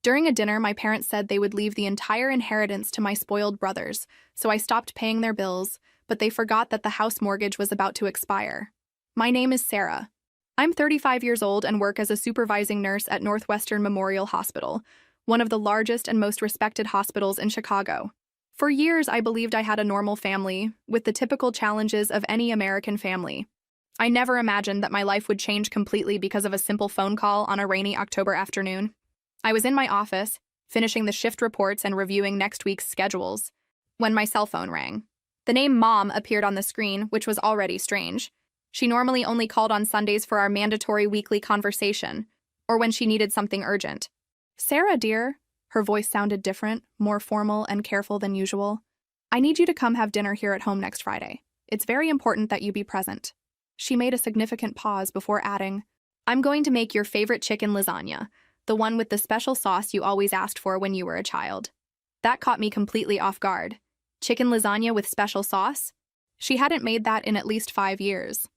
During a dinner, my parents said they would leave the entire inheritance to my spoiled brothers, so I stopped paying their bills, but they forgot that the house mortgage was about to expire. My name is Sarah. I'm 35 years old and work as a supervising nurse at Northwestern Memorial Hospital, one of the largest and most respected hospitals in Chicago. For years, I believed I had a normal family, with the typical challenges of any American family. I never imagined that my life would change completely because of a simple phone call on a rainy October afternoon. I was in my office, finishing the shift reports and reviewing next week's schedules, when my cell phone rang. The name Mom appeared on the screen, which was already strange. She normally only called on Sundays for our mandatory weekly conversation, or when she needed something urgent. "Sarah, dear," her voice sounded different, more formal and careful than usual. "I need you to come have dinner here at home next Friday. It's very important that you be present." She made a significant pause before adding, "I'm going to make your favorite chicken lasagna, the one with the special sauce you always asked for when you were a child." That caught me completely off guard. Chicken lasagna with special sauce? She hadn't made that in at least 5 years.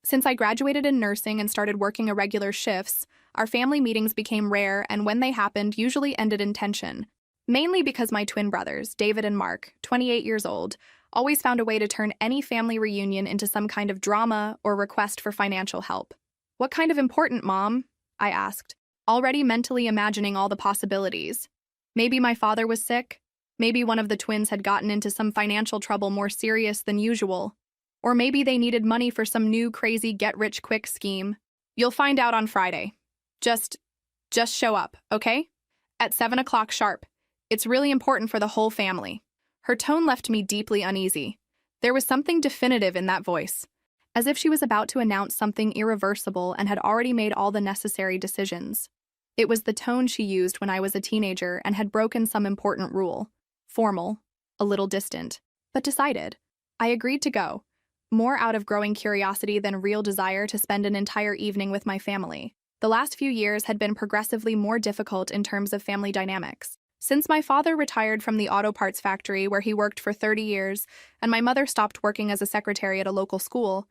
Since I graduated in nursing and started working irregular shifts, our family meetings became rare, and when they happened, usually ended in tension. Mainly because my twin brothers, David and Mark, 28 years old, always found a way to turn any family reunion into some kind of drama or request for financial help. "What kind of important, Mom?" I asked, already mentally imagining all the possibilities. Maybe my father was sick. Maybe one of the twins had gotten into some financial trouble more serious than usual. Or maybe they needed money for some new crazy get-rich-quick scheme. "You'll find out on Friday. Just show up, okay? At 7 o'clock sharp. It's really important for the whole family." Her tone left me deeply uneasy. There was something definitive in that voice, as if she was about to announce something irreversible and had already made all the necessary decisions. It was the tone she used when I was a teenager and had broken some important rule. Formal, a little distant, but decided. I agreed to go, more out of growing curiosity than real desire to spend an entire evening with my family. The last few years had been progressively more difficult in terms of family dynamics. Since my father retired from the auto parts factory where he worked for 30 years, and my mother stopped working as a secretary at a local school,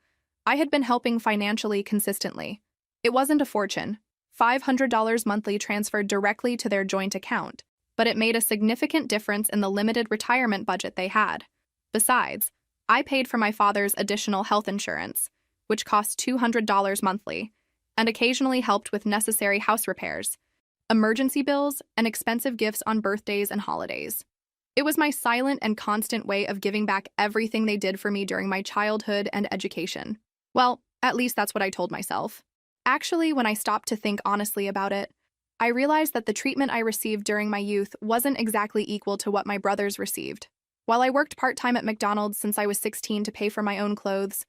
I had been helping financially consistently. It wasn't a fortune, $500 monthly transferred directly to their joint account, but it made a significant difference in the limited retirement budget they had. Besides, I paid for my father's additional health insurance, which cost $200 monthly, and occasionally helped with necessary house repairs, emergency bills, and expensive gifts on birthdays and holidays. It was my silent and constant way of giving back everything they did for me during my childhood and education. Well, at least that's what I told myself. Actually, when I stopped to think honestly about it, I realized that the treatment I received during my youth wasn't exactly equal to what my brothers received. While I worked part-time at McDonald's since I was 16 to pay for my own clothes,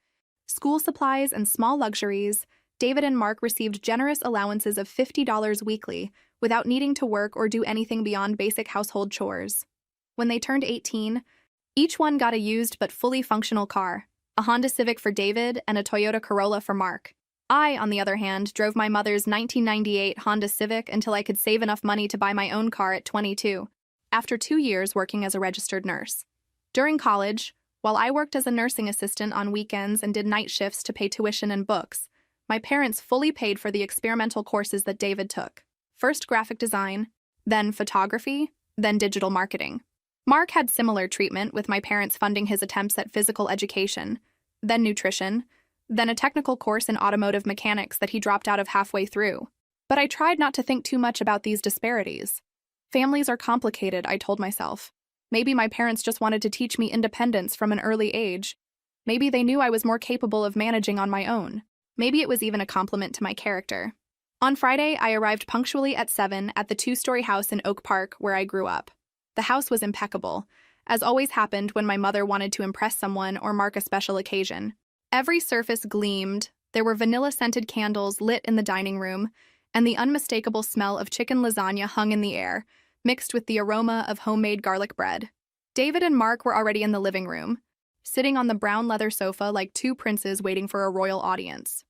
school supplies, and small luxuries, David and Mark received generous allowances of $50 weekly without needing to work or do anything beyond basic household chores. When they turned 18, each one got a used but fully functional car, a Honda Civic for David and a Toyota Corolla for Mark. I, on the other hand, drove my mother's 1998 Honda Civic until I could save enough money to buy my own car at 22, after 2 years working as a registered nurse. During college, while I worked as a nursing assistant on weekends and did night shifts to pay tuition and books, my parents fully paid for the experimental courses that David took. First graphic design, then photography, then digital marketing. Mark had similar treatment, with my parents funding his attempts at physical education, then nutrition, then a technical course in automotive mechanics that he dropped out of halfway through. But I tried not to think too much about these disparities. Families are complicated, I told myself. Maybe my parents just wanted to teach me independence from an early age. Maybe they knew I was more capable of managing on my own. Maybe it was even a compliment to my character. On Friday, I arrived punctually at 7 at the 2-story house in Oak Park where I grew up. The house was impeccable, as always happened when my mother wanted to impress someone or mark a special occasion. Every surface gleamed, there were vanilla-scented candles lit in the dining room, and the unmistakable smell of chicken lasagna hung in the air, mixed with the aroma of homemade garlic bread. David and Mark were already in the living room, sitting on the brown leather sofa like two princes waiting for a royal audience.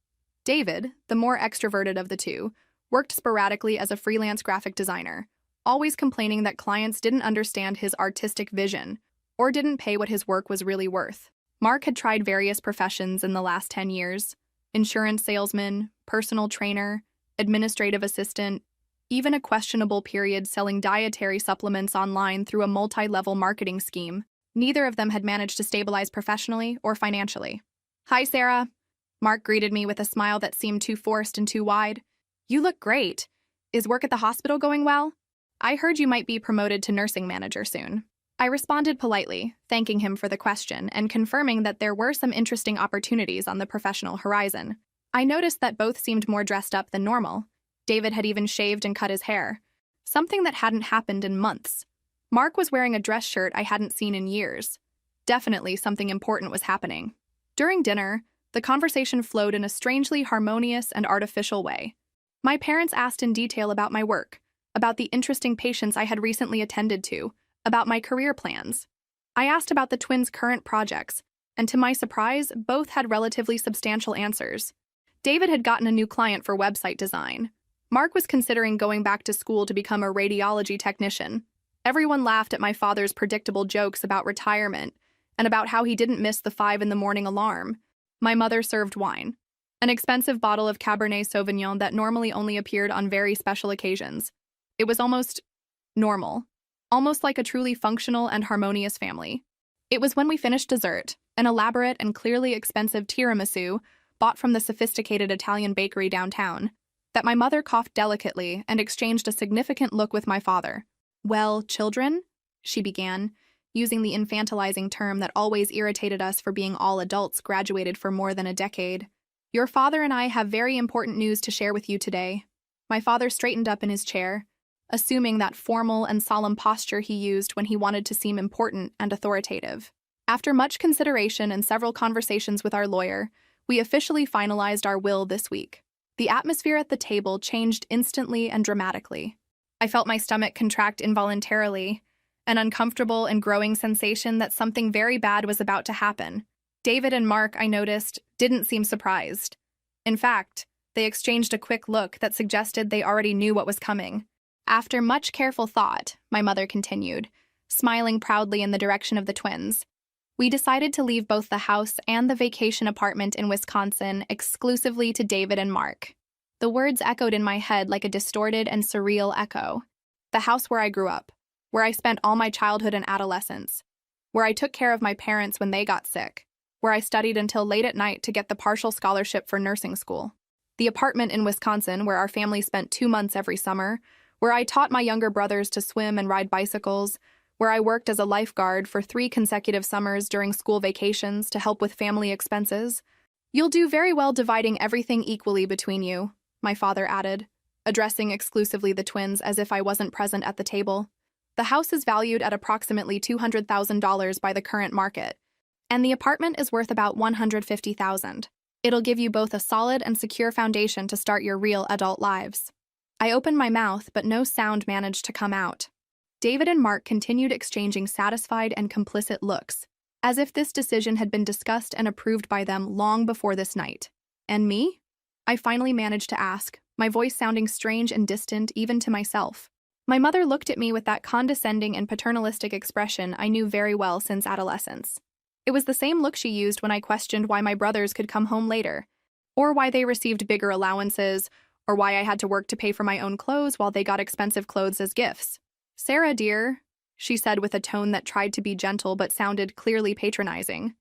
David, the more extroverted of the two, worked sporadically as a freelance graphic designer, always complaining that clients didn't understand his artistic vision or didn't pay what his work was really worth. Mark had tried various professions in the last 10 years: insurance salesman, personal trainer, administrative assistant, even a questionable period selling dietary supplements online through a multi-level marketing scheme. Neither of them had managed to stabilize professionally or financially. "Hi, Sarah." Mark greeted me with a smile that seemed too forced and too wide. "You look great. Is work at the hospital going well? I heard you might be promoted to nursing manager soon." I responded politely, thanking him for the question and confirming that there were some interesting opportunities on the professional horizon. I noticed that both seemed more dressed up than normal. David had even shaved and cut his hair, something that hadn't happened in months. Mark was wearing a dress shirt I hadn't seen in years. Definitely something important was happening. During dinner, the conversation flowed in a strangely harmonious and artificial way. My parents asked in detail about my work, about the interesting patients I had recently attended to, about my career plans. I asked about the twins' current projects, and to my surprise, both had relatively substantial answers. David had gotten a new client for website design. Mark was considering going back to school to become a radiology technician. Everyone laughed at my father's predictable jokes about retirement and about how he didn't miss the 5 in the morning alarm. My mother served wine, an expensive bottle of Cabernet Sauvignon that normally only appeared on very special occasions. It was almost normal, almost like a truly functional and harmonious family. It was when we finished dessert, an elaborate and clearly expensive tiramisu bought from the sophisticated Italian bakery downtown, that my mother coughed delicately and exchanged a significant look with my father. "Well, children," she began, using the infantilizing term that always irritated us for being all adults graduated for more than a decade. "Your father and I have very important news to share with you today." My father straightened up in his chair, assuming that formal and solemn posture he used when he wanted to seem important and authoritative. After much consideration and several conversations with our lawyer, we officially finalized our will this week. The atmosphere at the table changed instantly and dramatically. I felt my stomach contract involuntarily, an uncomfortable and growing sensation that something very bad was about to happen. David and Mark, I noticed, didn't seem surprised. In fact, they exchanged a quick look that suggested they already knew what was coming. After much careful thought, my mother continued, smiling proudly in the direction of the twins, we decided to leave both the house and the vacation apartment in Wisconsin exclusively to David and Mark. The words echoed in my head like a distorted and surreal echo. The house where I grew up, where I spent all my childhood and adolescence, where I took care of my parents when they got sick, where I studied until late at night to get the partial scholarship for nursing school. The apartment in Wisconsin where our family spent 2 months every summer, where I taught my younger brothers to swim and ride bicycles, where I worked as a lifeguard for 3 consecutive summers during school vacations to help with family expenses. "You'll do very well dividing everything equally between you," my father added, addressing exclusively the twins as if I wasn't present at the table. "The house is valued at approximately $200,000 by the current market, and the apartment is worth about $150,000. It'll give you both a solid and secure foundation to start your real adult lives." I opened my mouth, but no sound managed to come out. David and Mark continued exchanging satisfied and complicit looks, as if this decision had been discussed and approved by them long before this night. "And me?" I finally managed to ask, my voice sounding strange and distant even to myself. My mother looked at me with that condescending and paternalistic expression I knew very well since adolescence. It was the same look she used when I questioned why my brothers could come home later, or why they received bigger allowances, or why I had to work to pay for my own clothes while they got expensive clothes as gifts. "Sarah, dear," she said with a tone that tried to be gentle but sounded clearly patronizing,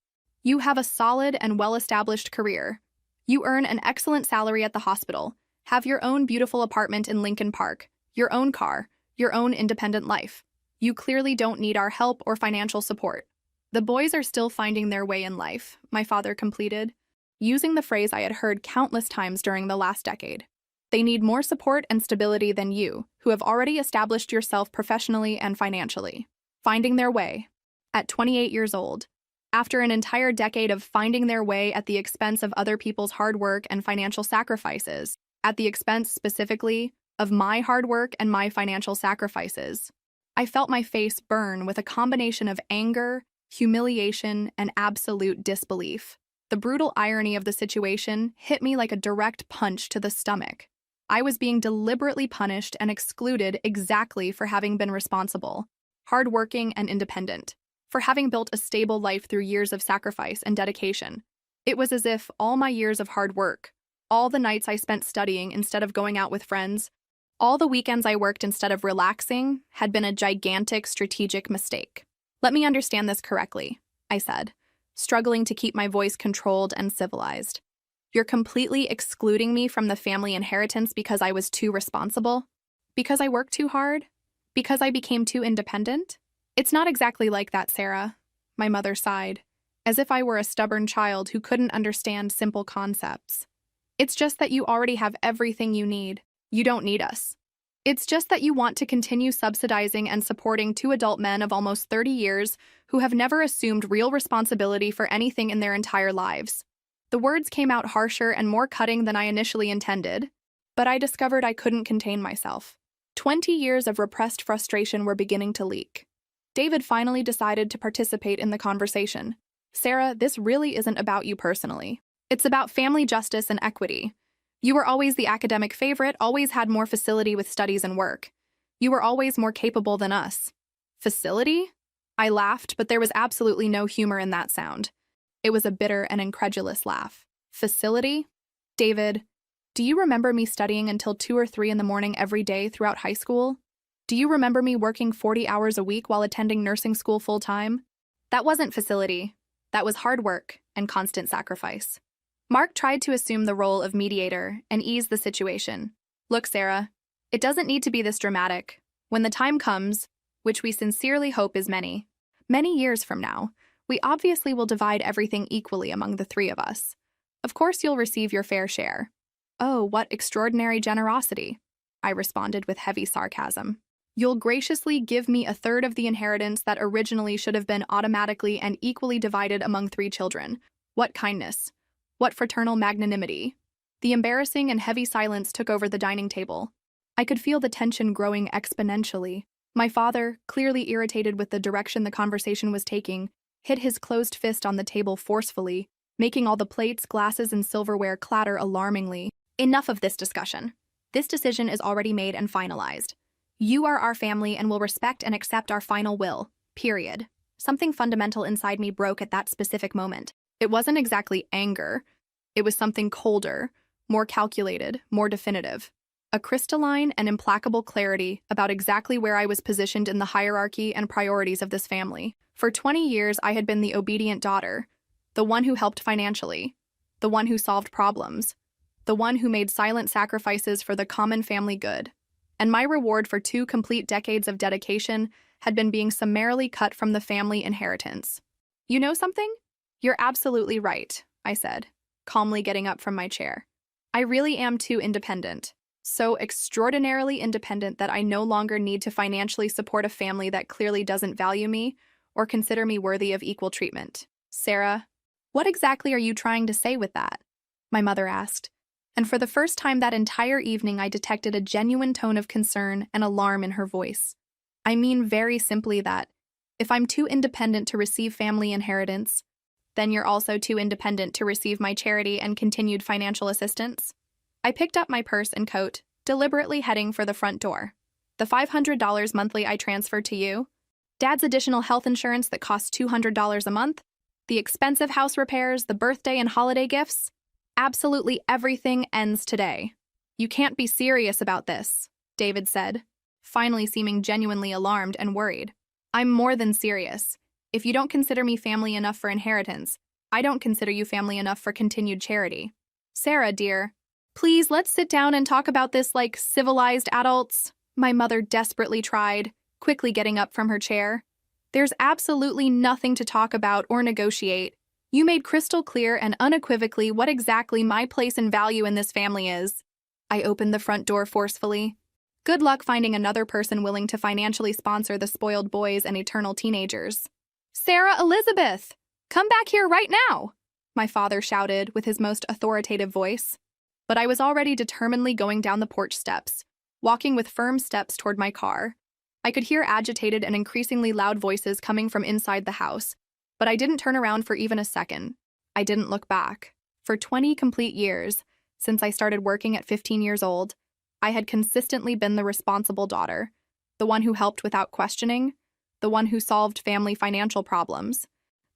"you have a solid and well-established career. You earn an excellent salary at the hospital, have your own beautiful apartment in Lincoln Park, your own car, your own independent life. You clearly don't need our help or financial support." "The boys are still finding their way in life," my father completed, using the phrase I had heard countless times during the last decade. "They need more support and stability than you, who have already established yourself professionally and financially. Finding their way." At 28 years old, after an entire decade of finding their way at the expense of other people's hard work and financial sacrifices, at the expense specifically of my hard work and my financial sacrifices, I felt my face burn with a combination of anger, humiliation, and absolute disbelief. The brutal irony of the situation hit me like a direct punch to the stomach. I was being deliberately punished and excluded exactly for having been responsible, hardworking, and independent, for having built a stable life through years of sacrifice and dedication. It was as if all my years of hard work, all the nights I spent studying instead of going out with friends, All the weekends I worked instead of relaxing had been a gigantic strategic mistake. Let me understand this correctly, I said, struggling to keep my voice controlled and civilized. You're completely excluding me from the family inheritance because I was too responsible? Because I worked too hard? Because I became too independent? It's not exactly like that, Sarah, my mother sighed, as if I were a stubborn child who couldn't understand simple concepts. It's just that you already have everything you need. You don't need us. It's just that you want to continue subsidizing and supporting two adult men of almost 30 years who have never assumed real responsibility for anything in their entire lives. The words came out harsher and more cutting than I initially intended, but I discovered I couldn't contain myself. 20 years of repressed frustration were beginning to leak. David finally decided to participate in the conversation. Sarah, this really isn't about you personally. It's about family justice and equity. You were always the academic favorite, always had more facility with studies and work. You were always more capable than us. Facility? I laughed, but there was absolutely no humor in that sound. It was a bitter and incredulous laugh. Facility? David, do you remember me studying until 2 or 3 in the morning every day throughout high school? Do you remember me working 40 hours a week while attending nursing school full-time? That wasn't facility. That was hard work and constant sacrifice. Mark tried to assume the role of mediator and ease the situation. Look, Sarah, it doesn't need to be this dramatic. When the time comes, which we sincerely hope is many, many years from now, we obviously will divide everything equally among the 3 of us. Of course you'll receive your fair share. Oh, what extraordinary generosity, I responded with heavy sarcasm. You'll graciously give me 1/3 of the inheritance that originally should have been automatically and equally divided among 3 children. What kindness. What fraternal magnanimity. The embarrassing and heavy silence took over the dining table. I could feel the tension growing exponentially. My father, clearly irritated with the direction the conversation was taking, hit his closed fist on the table forcefully, making all the plates, glasses, and silverware clatter alarmingly. Enough of this discussion. This decision is already made and finalized. You are our family and will respect and accept our final will. Period. Something fundamental inside me broke at that specific moment. It wasn't exactly anger. It was something colder, more calculated, more definitive. A crystalline and implacable clarity about exactly where I was positioned in the hierarchy and priorities of this family. For 20 years, I had been the obedient daughter, the one who helped financially, the one who solved problems, the one who made silent sacrifices for the common family good. And my reward for 2 complete decades of dedication had been being summarily cut from the family inheritance. You know something? You're absolutely right, I said, calmly getting up from my chair. I really am too independent. So extraordinarily independent that I no longer need to financially support a family that clearly doesn't value me or consider me worthy of equal treatment. Sarah, what exactly are you trying to say with that? My mother asked. And for the first time that entire evening, I detected a genuine tone of concern and alarm in her voice. I mean very simply that, if I'm too independent to receive family inheritance, then you're also too independent to receive my charity and continued financial assistance. I picked up my purse and coat, deliberately heading for the front door. The $500 monthly I transferred to you, Dad's additional health insurance that costs $200 a month, the expensive house repairs, the birthday and holiday gifts, absolutely everything ends today. You can't be serious about this, David said, finally seeming genuinely alarmed and worried. I'm more than serious. If you don't consider me family enough for inheritance, I don't consider you family enough for continued charity. Sarah, dear, please let's sit down and talk about this like civilized adults, my mother desperately tried, quickly getting up from her chair. There's absolutely nothing to talk about or negotiate. You made crystal clear and unequivocally what exactly my place and value in this family is. I opened the front door forcefully. Good luck finding another person willing to financially sponsor the spoiled boys and eternal teenagers. Sarah Elizabeth, come back here right now, my father shouted with his most authoritative voice. But I was already determinedly going down the porch steps, walking with firm steps toward my car. I could hear agitated and increasingly loud voices coming from inside the house, but I didn't turn around for even a second. I didn't look back. For 20 complete years, since I started working at 15 years old, I had consistently been the responsible daughter, the one who helped without questioning, the one who solved family financial problems,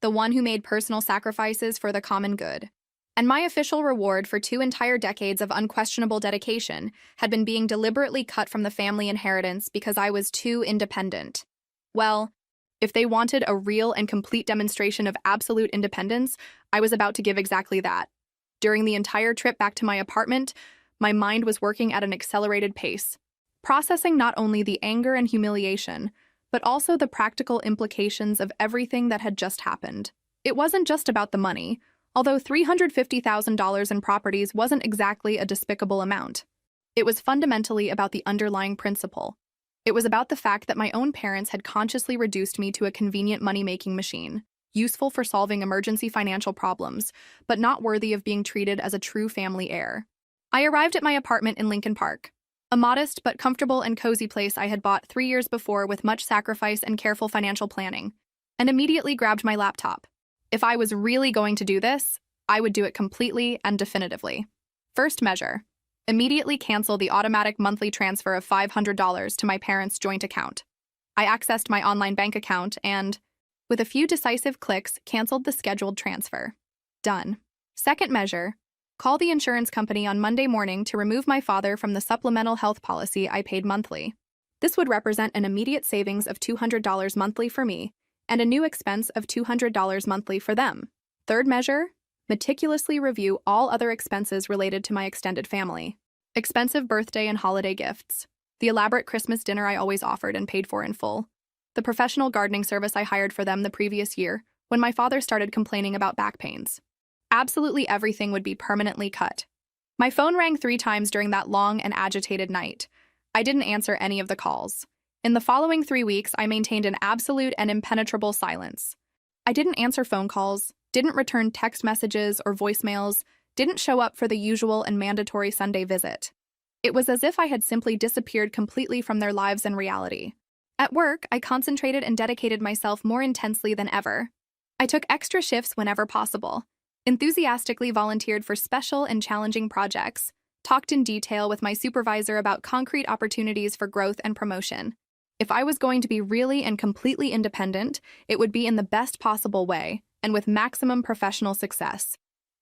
the one who made personal sacrifices for the common good. And my official reward for 2 entire decades of unquestionable dedication had been being deliberately cut from the family inheritance because I was too independent. Well, if they wanted a real and complete demonstration of absolute independence, I was about to give exactly that. During the entire trip back to my apartment, my mind was working at an accelerated pace, processing not only the anger and humiliation, but also the practical implications of everything that had just happened. It wasn't just about the money, although $350,000 in properties wasn't exactly a despicable amount. It was fundamentally about the underlying principle. It was about the fact that my own parents had consciously reduced me to a convenient money-making machine, useful for solving emergency financial problems, but not worthy of being treated as a true family heir. I arrived at my apartment in Lincoln Park, a modest but comfortable and cozy place I had bought 3 years before with much sacrifice and careful financial planning, and immediately grabbed my laptop. If I was really going to do this, I would do it completely and definitively. First measure: immediately cancel the automatic monthly transfer of $500 to my parents' joint account. I accessed my online bank account and, with a few decisive clicks, canceled the scheduled transfer. Done. Second measure: call the insurance company on Monday morning to remove my father from the supplemental health policy I paid monthly. This would represent an immediate savings of $200 monthly for me and a new expense of $200 monthly for them. Third measure: meticulously review all other expenses related to my extended family. Expensive birthday and holiday gifts, the elaborate Christmas dinner I always offered and paid for in full, the professional gardening service I hired for them the previous year when my father started complaining about back pains. Absolutely everything would be permanently cut. My phone rang 3 times during that long and agitated night. I didn't answer any of the calls. In the following 3 weeks, I maintained an absolute and impenetrable silence. I didn't answer phone calls, didn't return text messages or voicemails, didn't show up for the usual and mandatory Sunday visit. It was as if I had simply disappeared completely from their lives and reality. At work, I concentrated and dedicated myself more intensely than ever. I took extra shifts whenever possible, enthusiastically volunteered for special and challenging projects, talked in detail with my supervisor about concrete opportunities for growth and promotion. If I was going to be really and completely independent, it would be in the best possible way and with maximum professional success.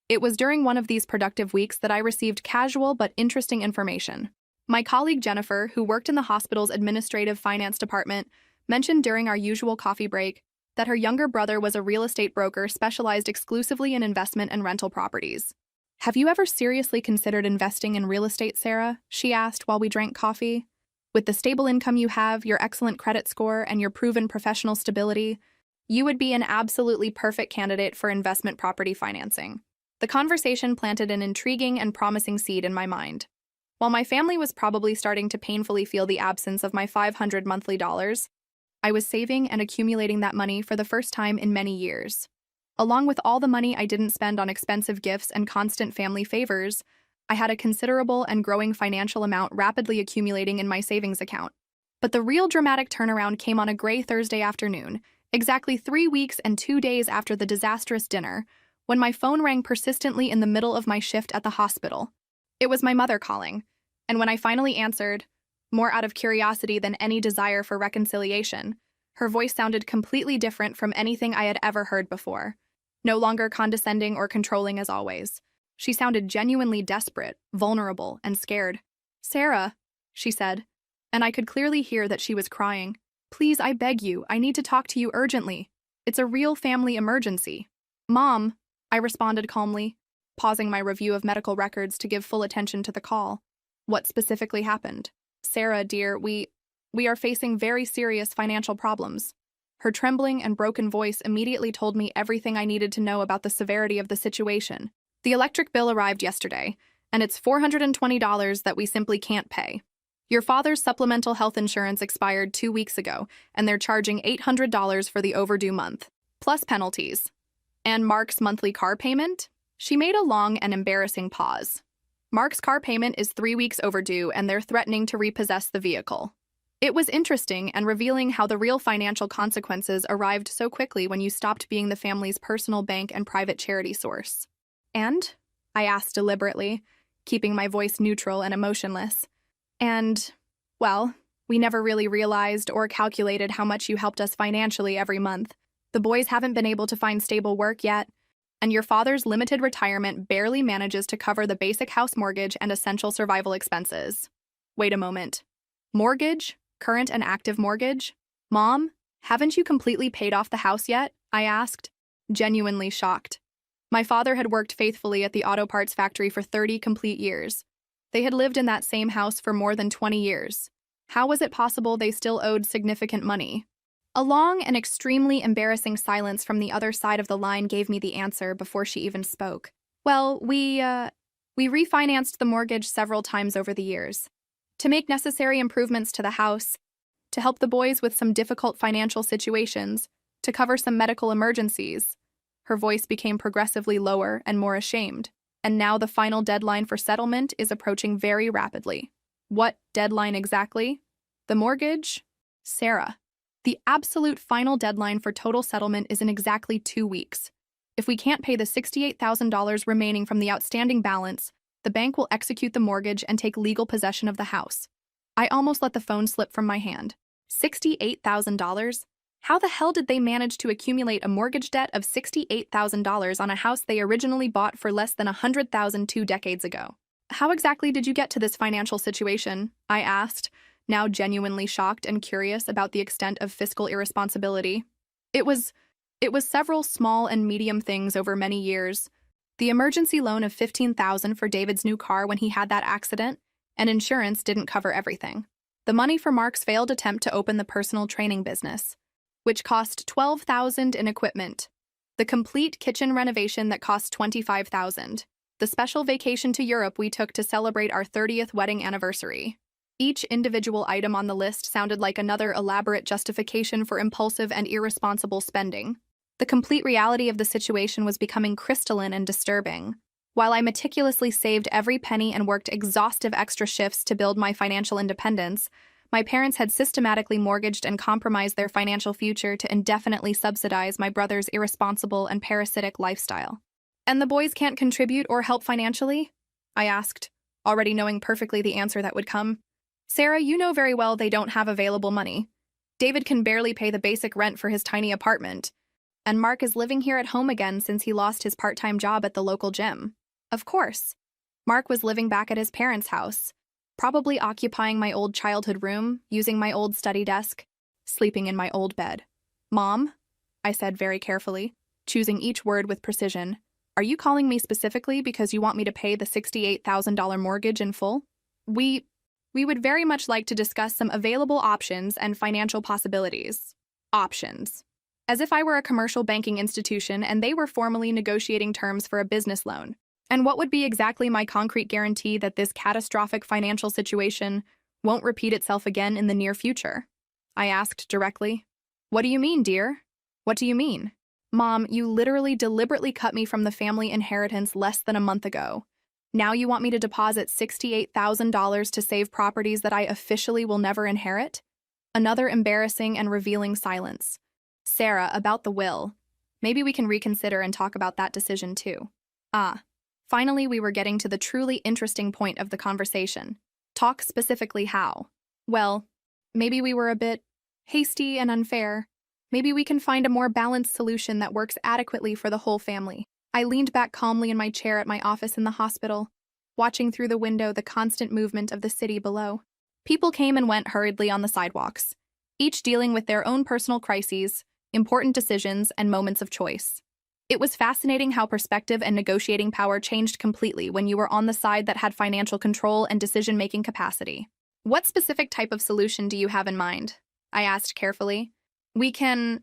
It was during one of these productive weeks that I received casual but interesting information. My colleague Jennifer, who worked in the hospital's administrative finance department, mentioned during our usual coffee break that her younger brother was a real estate broker specialized exclusively in investment and rental properties. "Have you ever seriously considered investing in real estate, Sarah?" she asked while we drank coffee. "With the stable income you have, your excellent credit score, and your proven professional stability, you would be an absolutely perfect candidate for investment property financing." The conversation planted an intriguing and promising seed in my mind. While my family was probably starting to painfully feel the absence of my $500 monthly dollars, I was saving and accumulating that money for the first time in many years. Along with all the money I didn't spend on expensive gifts and constant family favors, I had a considerable and growing financial amount rapidly accumulating in my savings account. But the real dramatic turnaround came on a gray Thursday afternoon, exactly 3 weeks and 2 days after the disastrous dinner, when my phone rang persistently in the middle of my shift at the hospital. It was my mother calling, and when I finally answered, more out of curiosity than any desire for reconciliation, her voice sounded completely different from anything I had ever heard before. No longer condescending or controlling as always. She sounded genuinely desperate, vulnerable, and scared. "Sarah," she said, and I could clearly hear that she was crying. "Please, I beg you, I need to talk to you urgently. It's a real family emergency." "Mom," I responded calmly, pausing my review of medical records to give full attention to the call. "What specifically happened?" "Sarah, dear, we are facing very serious financial problems." Her trembling and broken voice immediately told me everything I needed to know about the severity of the situation. "The electric bill arrived yesterday, and it's $420 that we simply can't pay. Your father's supplemental health insurance expired 2 weeks ago, and they're charging $800 for the overdue month, plus penalties. And Mark's monthly car payment?" She made a long and embarrassing pause. "Mark's car payment is 3 weeks overdue, and they're threatening to repossess the vehicle." It was interesting and revealing how the real financial consequences arrived so quickly when you stopped being the family's personal bank and private charity source. "And?" I asked deliberately, keeping my voice neutral and emotionless. "And, well, we never really realized or calculated how much you helped us financially every month. The boys haven't been able to find stable work yet. and your father's limited retirement barely manages to cover the basic house mortgage and essential survival expenses. Wait a moment. Mortgage? Current and active mortgage? Mom, haven't you completely paid off the house yet? I asked, genuinely shocked. My father had worked faithfully at the auto parts factory for 30 complete years. They had lived in that same house for more than 20 years. How was it possible they still owed significant money? A long and extremely embarrassing silence from the other side of the line gave me the answer before she even spoke. Well, we refinanced the mortgage several times over the years to make necessary improvements to the house, to help the boys with some difficult financial situations, to cover some medical emergencies. Her voice became progressively lower and more ashamed, and now the final deadline for settlement is approaching very rapidly. What deadline exactly? The mortgage? Sarah. The absolute final deadline for total settlement is in exactly 2 weeks. If we can't pay the $68,000 remaining from the outstanding balance, the bank will execute the mortgage and take legal possession of the house. I almost let the phone slip from my hand. $68,000? How the hell did they manage to accumulate a mortgage debt of $68,000 on a house they originally bought for less than $100,000 2 decades ago? How exactly did you get to this financial situation? I asked, now genuinely shocked and curious about the extent of fiscal irresponsibility. It was several small and medium things over many years. The emergency loan of $15,000 for David's new car when he had that accident, and insurance didn't cover everything. The money for Mark's failed attempt to open the personal training business, which cost $12,000 in equipment. The complete kitchen renovation that cost $25,000. The special vacation to Europe we took to celebrate our 30th wedding anniversary. Each individual item on the list sounded like another elaborate justification for impulsive and irresponsible spending. The complete reality of the situation was becoming crystalline and disturbing. While I meticulously saved every penny and worked exhaustive extra shifts to build my financial independence, my parents had systematically mortgaged and compromised their financial future to indefinitely subsidize my brother's irresponsible and parasitic lifestyle. And the boys can't contribute or help financially? I asked, already knowing perfectly the answer that would come. Sarah, you know very well they don't have available money. David can barely pay the basic rent for his tiny apartment. And Mark is living here at home again since he lost his part-time job at the local gym. Of course. Mark was living back at his parents' house, probably occupying my old childhood room, using my old study desk, sleeping in my old bed. Mom, I said very carefully, choosing each word with precision, are you calling me specifically because you want me to pay the $68,000 mortgage in full? We would very much like to discuss some available options and financial possibilities. Options. As if I were a commercial banking institution and they were formally negotiating terms for a business loan. And what would be exactly my concrete guarantee that this catastrophic financial situation won't repeat itself again in the near future? I asked directly. What do you mean, dear? What do you mean? Mom, you literally deliberately cut me from the family inheritance less than a month ago. Now you want me to deposit $68,000 to save properties that I officially will never inherit? Another embarrassing and revealing silence. Sarah, about the will. Maybe we can reconsider and talk about that decision too. Finally we were getting to the truly interesting point of the conversation. Talk specifically how. Well, maybe we were a bit hasty and unfair. Maybe we can find a more balanced solution that works adequately for the whole family. I leaned back calmly in my chair at my office in the hospital, watching through the window the constant movement of the city below. People came and went hurriedly on the sidewalks, each dealing with their own personal crises, important decisions, and moments of choice. It was fascinating how perspective and negotiating power changed completely when you were on the side that had financial control and decision-making capacity. What specific type of solution do you have in mind? I asked carefully. We can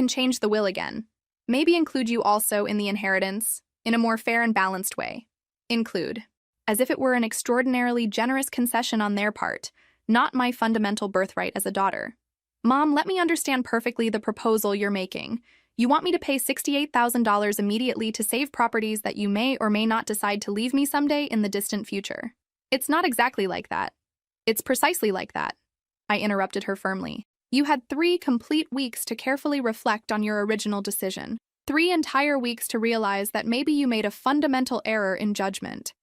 change the will again. Maybe include you also in the inheritance, in a more fair and balanced way. Include. As if it were an extraordinarily generous concession on their part, not my fundamental birthright as a daughter. Mom, let me understand perfectly the proposal you're making. You want me to pay $68,000 immediately to save properties that you may or may not decide to leave me someday in the distant future. It's not exactly like that. It's precisely like that. I interrupted her firmly. You had 3 complete weeks to carefully reflect on your original decision. 3 entire weeks to realize that maybe you made a fundamental error in judgment.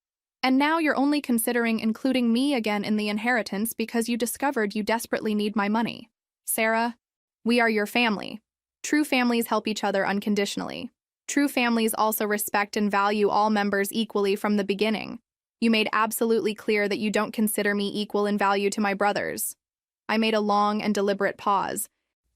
And now you're only considering including me again in the inheritance because you discovered you desperately need my money. Sarah, we are your family. True families help each other unconditionally. True families also respect and value all members equally from the beginning. You made absolutely clear that you don't consider me equal in value to my brothers. I made a long and deliberate pause,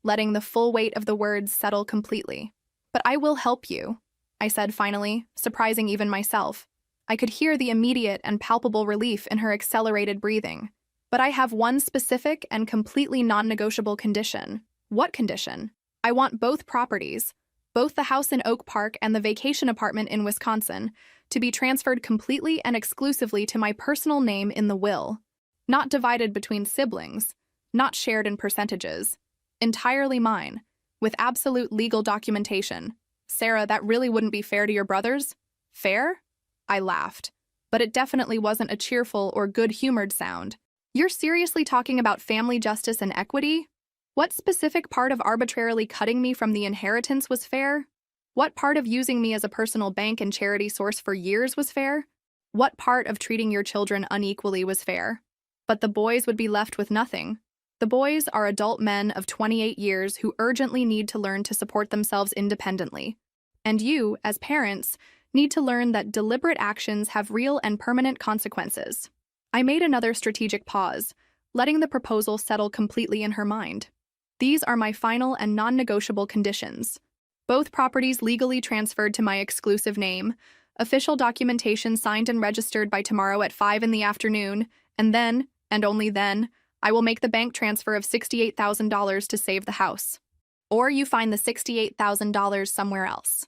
letting the full weight of the words settle completely. But I will help you, I said finally, surprising even myself. I could hear the immediate and palpable relief in her accelerated breathing. But I have one specific and completely non-negotiable condition. What condition? I want both properties, both the house in Oak Park and the vacation apartment in Wisconsin, to be transferred completely and exclusively to my personal name in the will. Not divided between siblings, not shared in percentages. Entirely mine, with absolute legal documentation. Sarah, that really wouldn't be fair to your brothers? Fair? I laughed, but it definitely wasn't a cheerful or good-humored sound. You're seriously talking about family justice and equity? What specific part of arbitrarily cutting me from the inheritance was fair? What part of using me as a personal bank and charity source for years was fair? What part of treating your children unequally was fair? But the boys would be left with nothing. The boys are adult men of 28 years who urgently need to learn to support themselves independently. And you, as parents, need to learn that deliberate actions have real and permanent consequences. I made another strategic pause, letting the proposal settle completely in her mind. These are my final and non-negotiable conditions. Both properties legally transferred to my exclusive name, official documentation signed and registered by tomorrow at 5 in the afternoon, and then, and only then, I will make the bank transfer of $68,000 to save the house. Or you find the $68,000 somewhere else.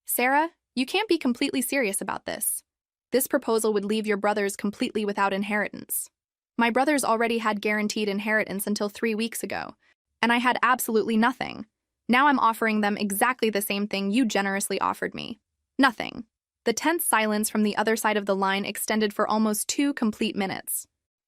Sarah, you can't be completely serious about this. This proposal would leave your brothers completely without inheritance. My brothers already had guaranteed inheritance until 3 weeks ago, and I had absolutely nothing. Now I'm offering them exactly the same thing you generously offered me. Nothing. The tense silence from the other side of the line extended for almost 2 complete minutes.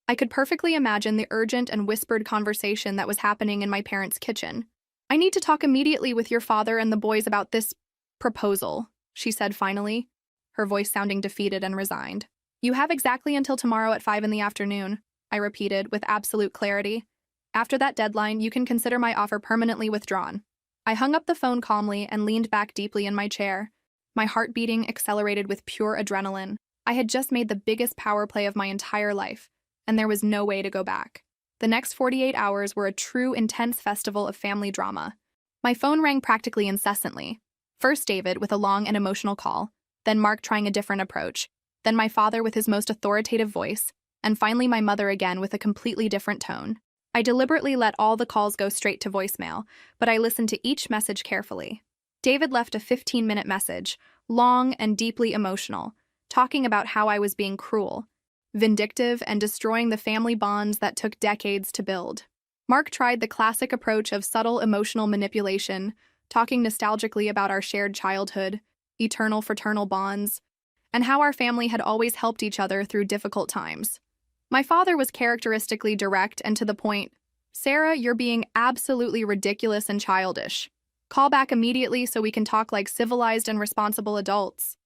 I could perfectly imagine the urgent and whispered conversation that was happening in my parents' kitchen. I need to talk immediately with your father and the boys about this proposal, she said finally, her voice sounding defeated and resigned. You have exactly until tomorrow at 5 in the afternoon, I repeated with absolute clarity. After that deadline, you can consider my offer permanently withdrawn. I hung up the phone calmly and leaned back deeply in my chair, my heart beating accelerated with pure adrenaline. I had just made the biggest power play of my entire life, and there was no way to go back. The next 48 hours were a true intense festival of family drama. My phone rang practically incessantly. First David with a long and emotional call, then Mark trying a different approach, then my father with his most authoritative voice, and finally my mother again with a completely different tone. I deliberately let all the calls go straight to voicemail, but I listened to each message carefully. David left a 15-minute message, long and deeply emotional, talking about how I was being cruel, vindictive, and destroying the family bonds that took decades to build. Mark tried the classic approach of subtle emotional manipulation, talking nostalgically about our shared childhood, eternal fraternal bonds, and how our family had always helped each other through difficult times. My father was characteristically direct and to the point. Sarah, you're being absolutely ridiculous and childish. Call back immediately so we can talk like civilized and responsible adults.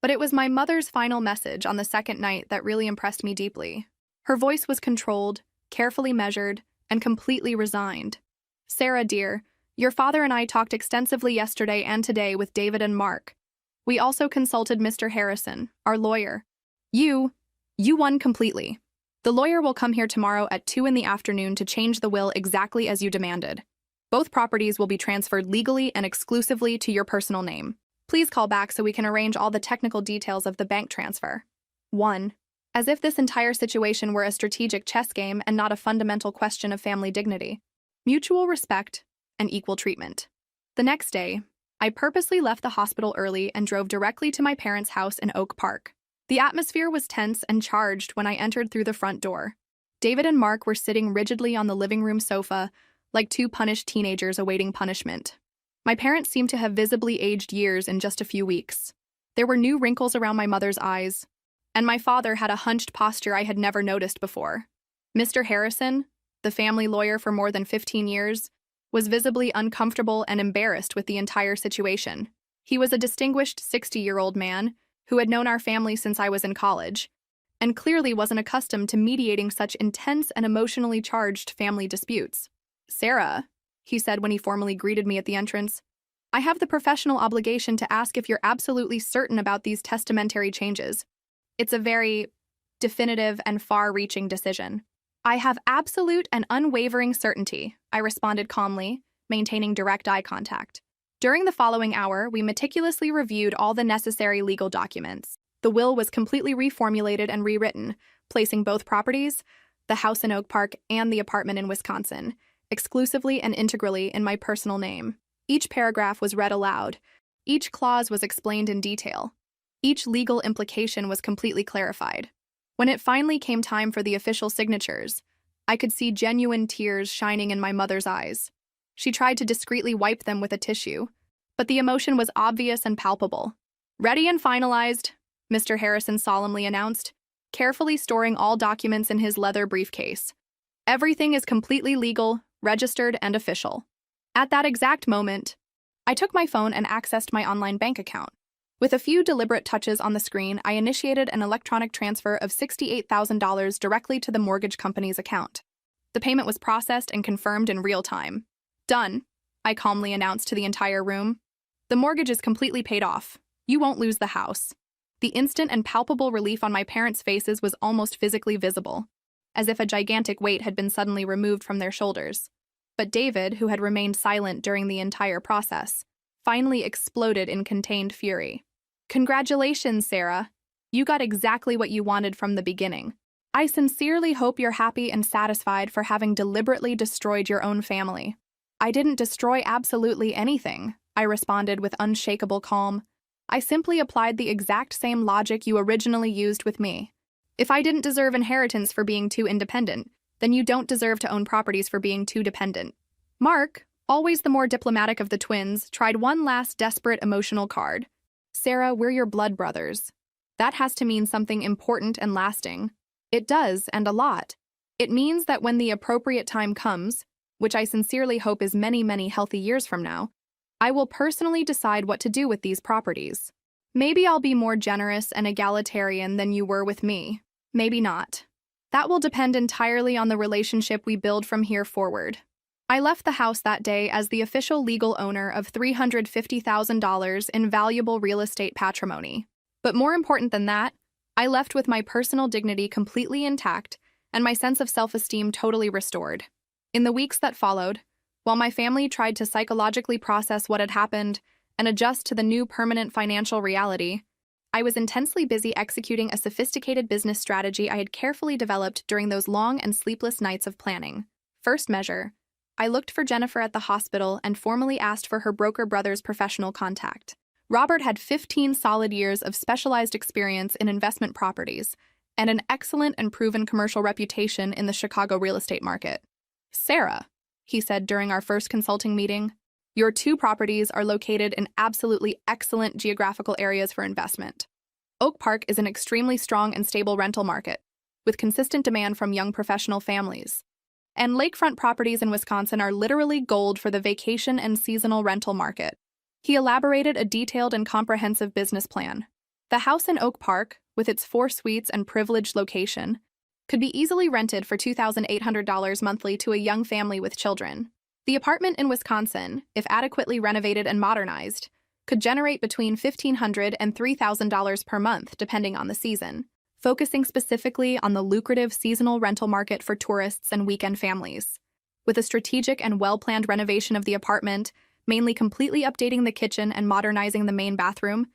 But it was my mother's final message on the second night that really impressed me deeply. Her voice was controlled, carefully measured, and completely resigned. Sarah, dear, your father and I talked extensively yesterday and today with David and Mark. We also consulted Mr. Harrison, our lawyer. You won completely. The lawyer will come here tomorrow at 2 in the afternoon to change the will exactly as you demanded. Both properties will be transferred legally and exclusively to your personal name. Please call back so we can arrange all the technical details of the bank transfer. 1. As if this entire situation were a strategic chess game and not a fundamental question of family dignity. Mutual respect and equal treatment. The next day, I purposely left the hospital early and drove directly to my parents' house in Oak Park. The atmosphere was tense and charged when I entered through the front door. David and Mark were sitting rigidly on the living room sofa, like 2 punished teenagers awaiting punishment. My parents seemed to have visibly aged years in just a few weeks. There were new wrinkles around my mother's eyes, and my father had a hunched posture I had never noticed before. Mr. Harrison, the family lawyer for more than 15 years, was visibly uncomfortable and embarrassed with the entire situation. He was a distinguished 60-year-old man who had known our family since I was in college, and clearly wasn't accustomed to mediating such intense and emotionally charged family disputes. Sarah, he said when he formally greeted me at the entrance, I have the professional obligation to ask if you're absolutely certain about these testamentary changes. It's a very definitive and far-reaching decision. I have absolute and unwavering certainty, I responded calmly, maintaining direct eye contact. During the following hour, we meticulously reviewed all the necessary legal documents. The will was completely reformulated and rewritten, placing both properties, the house in Oak Park and the apartment in Wisconsin, exclusively and integrally in my personal name. Each paragraph was read aloud. Each clause was explained in detail. Each legal implication was completely clarified. When it finally came time for the official signatures, I could see genuine tears shining in my mother's eyes. She tried to discreetly wipe them with a tissue, but the emotion was obvious and palpable. "Ready and finalized," Mr. Harrison solemnly announced, carefully storing all documents in his leather briefcase. "Everything is completely legal, registered, and official." At that exact moment, I took my phone and accessed my online bank account. With a few deliberate touches on the screen, I initiated an electronic transfer of $68,000 directly to the mortgage company's account. The payment was processed and confirmed in real time. "Done," I calmly announced to the entire room. "The mortgage is completely paid off. You won't lose the house." The instant and palpable relief on my parents' faces was almost physically visible, as if a gigantic weight had been suddenly removed from their shoulders. But David, who had remained silent during the entire process, finally exploded in contained fury. "Congratulations, Sarah. You got exactly what you wanted from the beginning. I sincerely hope you're happy and satisfied for having deliberately destroyed your own family." "I didn't destroy absolutely anything," I responded with unshakable calm. "I simply applied the exact same logic you originally used with me. If I didn't deserve inheritance for being too independent, then you don't deserve to own properties for being too dependent." Mark, always the more diplomatic of the twins, tried one last desperate emotional card. "Sarah, we're your blood brothers. That has to mean something important and lasting." "It does, and a lot. It means that when the appropriate time comes, which I sincerely hope is many, many healthy years from now, I will personally decide what to do with these properties. Maybe I'll be more generous and egalitarian than you were with me. Maybe not. That will depend entirely on the relationship we build from here forward." I left the house that day as the official legal owner of $350,000 in valuable real estate patrimony. But more important than that, I left with my personal dignity completely intact and my sense of self-esteem totally restored. In the weeks that followed, while my family tried to psychologically process what had happened and adjust to the new permanent financial reality, I was intensely busy executing a sophisticated business strategy I had carefully developed during those long and sleepless nights of planning. First measure, I looked for Jennifer at the hospital and formally asked for her broker brother's professional contact. Robert had 15 solid years of specialized experience in investment properties and an excellent and proven commercial reputation in the Chicago real estate market. "Sarah," he said during our first consulting meeting, "your two properties are located in absolutely excellent geographical areas for investment. Oak Park is an extremely strong and stable rental market, with consistent demand from young professional families. And lakefront properties in Wisconsin are literally gold for the vacation and seasonal rental market." He elaborated a detailed and comprehensive business plan. The house in Oak Park, with its 4 suites and privileged location, could be easily rented for $2,800 monthly to a young family with children. The apartment in Wisconsin, if adequately renovated and modernized, could generate between $1,500 and $3,000 per month, depending on the season, focusing specifically on the lucrative seasonal rental market for tourists and weekend families. With a strategic and well-planned renovation of the apartment, mainly completely updating the kitchen and modernizing the main bathroom,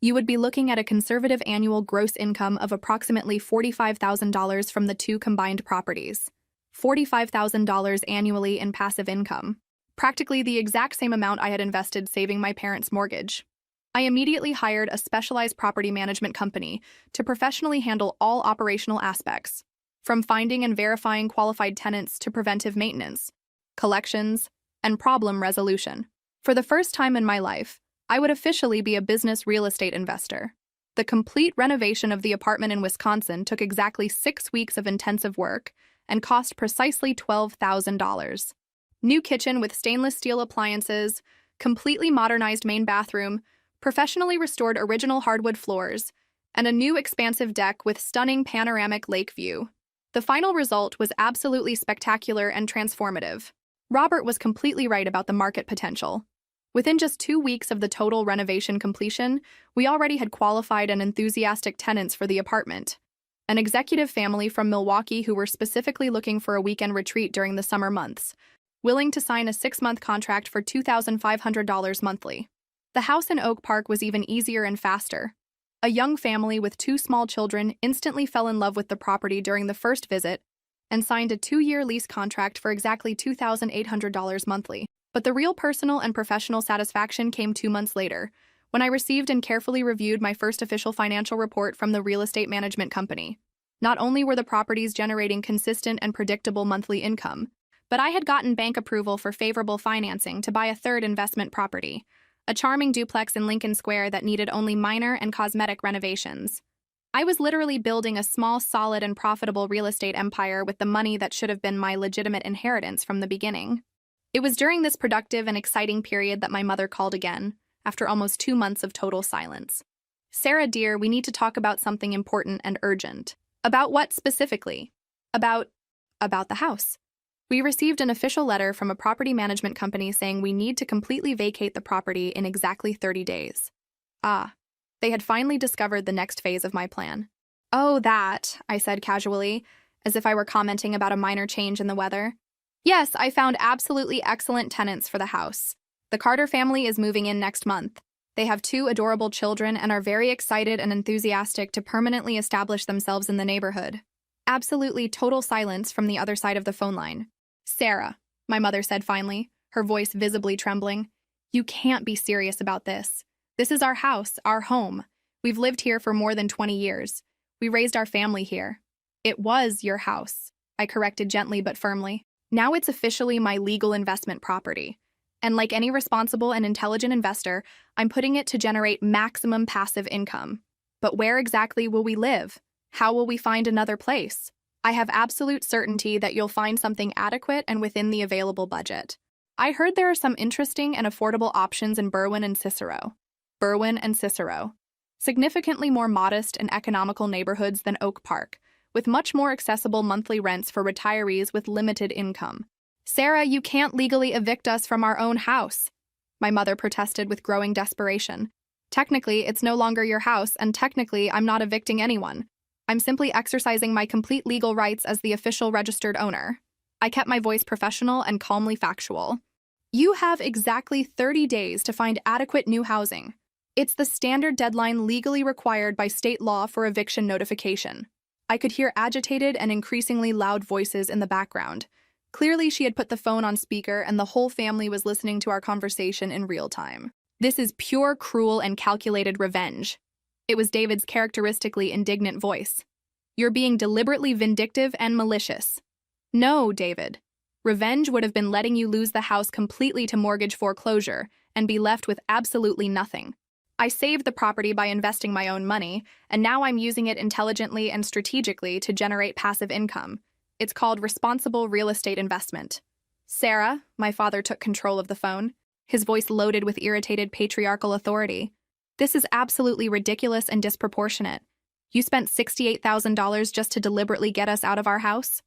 you would be looking at a conservative annual gross income of approximately $45,000 from the two combined properties. $45,000 annually in passive income. Practically the exact same amount I had invested saving my parents' mortgage. I immediately hired a specialized property management company to professionally handle all operational aspects, from finding and verifying qualified tenants to preventive maintenance, collections, and problem resolution. For the first time in my life, I would officially be a business real estate investor. The complete renovation of the apartment in Wisconsin took exactly 6 weeks of intensive work and cost precisely $12,000. New kitchen with stainless steel appliances, completely modernized main bathroom, professionally restored original hardwood floors, and a new expansive deck with stunning panoramic lake view. The final result was absolutely spectacular and transformative. Robert was completely right about the market potential. Within just 2 weeks of the total renovation completion, we already had qualified and enthusiastic tenants for the apartment. An executive family from Milwaukee who were specifically looking for a weekend retreat during the summer months, willing to sign a 6-month contract for $2,500 monthly. The house in Oak Park was even easier and faster. A young family with 2 small children instantly fell in love with the property during the first visit and signed a 2-year lease contract for exactly $2,800 monthly. But the real personal and professional satisfaction came 2 months later, when I received and carefully reviewed my first official financial report from the real estate management company. Not only were the properties generating consistent and predictable monthly income, but I had gotten bank approval for favorable financing to buy a third investment property, a charming duplex in Lincoln Square that needed only minor and cosmetic renovations. I was literally building a small, solid, and profitable real estate empire with the money that should have been my legitimate inheritance from the beginning. It was during this productive and exciting period that my mother called again, after almost 2 months of total silence. "Sarah, dear, we need to talk about something important and urgent." "About what specifically?" About the house. We received an official letter from a property management company saying we need to completely vacate the property in exactly 30 days. They had finally discovered the next phase of my plan. "Oh, that," I said casually, as if I were commenting about a minor change in the weather. "Yes, I found absolutely excellent tenants for the house. The Carter family is moving in next month. They have 2 adorable children and are very excited and enthusiastic to permanently establish themselves in the neighborhood." Absolutely total silence from the other side of the phone line. "Sarah," my mother said finally, her voice visibly trembling, "you can't be serious about this. This is our house, our home. We've lived here for more than 20 years. We raised our family here." "It was your house," I corrected gently but firmly. "Now it's officially my legal investment property. And like any responsible and intelligent investor, I'm putting it to generate maximum passive income. But where exactly will we live? How will we find another place? I have absolute certainty that you'll find something adequate and within the available budget. I heard there are some interesting and affordable options in Berwyn and Cicero. Significantly more modest and economical neighborhoods than Oak Park, with much more accessible monthly rents for retirees with limited income." "Sarah, you can't legally evict us from our own house," my mother protested with growing desperation. "Technically, it's no longer your house, and technically, I'm not evicting anyone. I'm simply exercising my complete legal rights as the official registered owner." I kept my voice professional and calmly factual. "You have exactly 30 days to find adequate new housing. It's the standard deadline legally required by state law for eviction notification." I could hear agitated and increasingly loud voices in the background. Clearly, she had put the phone on speaker and the whole family was listening to our conversation in real time. "This is pure, cruel, and calculated revenge." It was David's characteristically indignant voice. "You're being deliberately vindictive and malicious." "No, David. Revenge would have been letting you lose the house completely to mortgage foreclosure and be left with absolutely nothing. I saved the property by investing my own money, and now I'm using it intelligently and strategically to generate passive income. It's called responsible real estate investment." "Sarah," my father took control of the phone, his voice loaded with irritated patriarchal authority. "This is absolutely ridiculous and disproportionate. You spent $68,000 just to deliberately get us out of our house?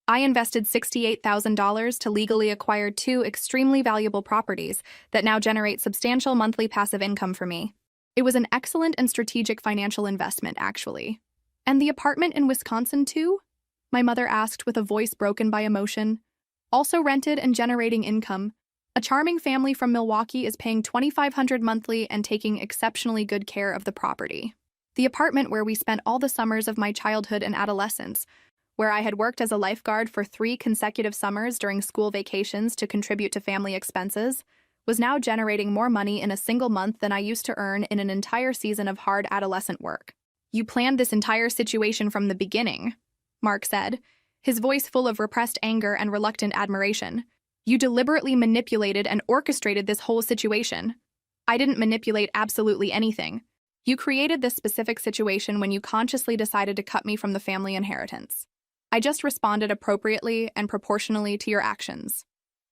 I invested $68,000 to legally acquire 2 extremely valuable properties that now generate substantial monthly passive income for me. It was an excellent and strategic financial investment, actually." "And the apartment in Wisconsin, too?" my mother asked with a voice broken by emotion. "Also rented and generating income. A charming family from Milwaukee is paying $2,500 monthly and taking exceptionally good care of the property. The apartment where we spent all the summers of my childhood and adolescence, where I had worked as a lifeguard for 3 consecutive summers during school vacations to contribute to family expenses, was now generating more money in a single month than I used to earn in an entire season of hard adolescent work." "You planned this entire situation from the beginning," Mark said, his voice full of repressed anger and reluctant admiration. "You deliberately manipulated and orchestrated this whole situation." "I didn't manipulate absolutely anything. You created this specific situation when you consciously decided to cut me from the family inheritance. I just responded appropriately and proportionally to your actions."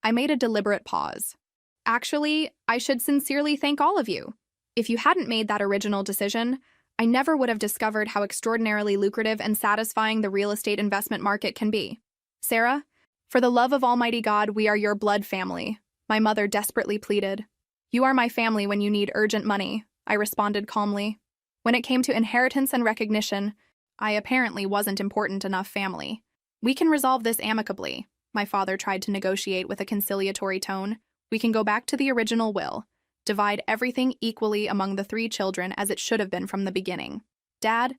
I made a deliberate pause. "Actually, I should sincerely thank all of you. If you hadn't made that original decision, I never would have discovered how extraordinarily lucrative and satisfying the real estate investment market can be. Sarah, for the love of Almighty God, we are your blood family," my mother desperately pleaded. You are my family when you need urgent money, I responded calmly. When it came to inheritance and recognition, I apparently wasn't important enough family. We can resolve this amicably, my father tried to negotiate with a conciliatory tone. We can go back to the original will. Divide everything equally among the 3 children as it should have been from the beginning. Dad,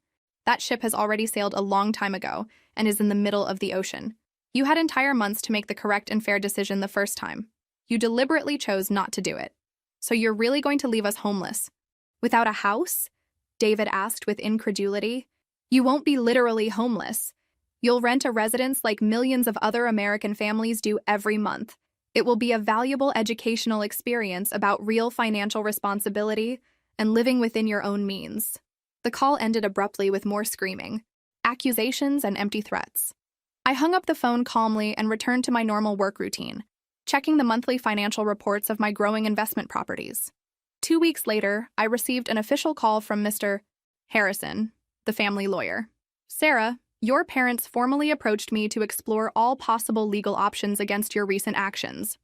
that ship has already sailed a long time ago and is in the middle of the ocean. You had entire months to make the correct and fair decision the first time. You deliberately chose not to do it. So you're really going to leave us homeless? Without a house? David asked with incredulity. You won't be literally homeless. You'll rent a residence like millions of other American families do every month. It will be a valuable educational experience about real financial responsibility and living within your own means. The call ended abruptly with more screaming, accusations, and empty threats. I hung up the phone calmly and returned to my normal work routine, checking the monthly financial reports of my growing investment properties. 2 weeks later, I received an official call from Mr. Harrison, the family lawyer. Sarah, your parents formally approached me to explore all possible legal options against your recent actions.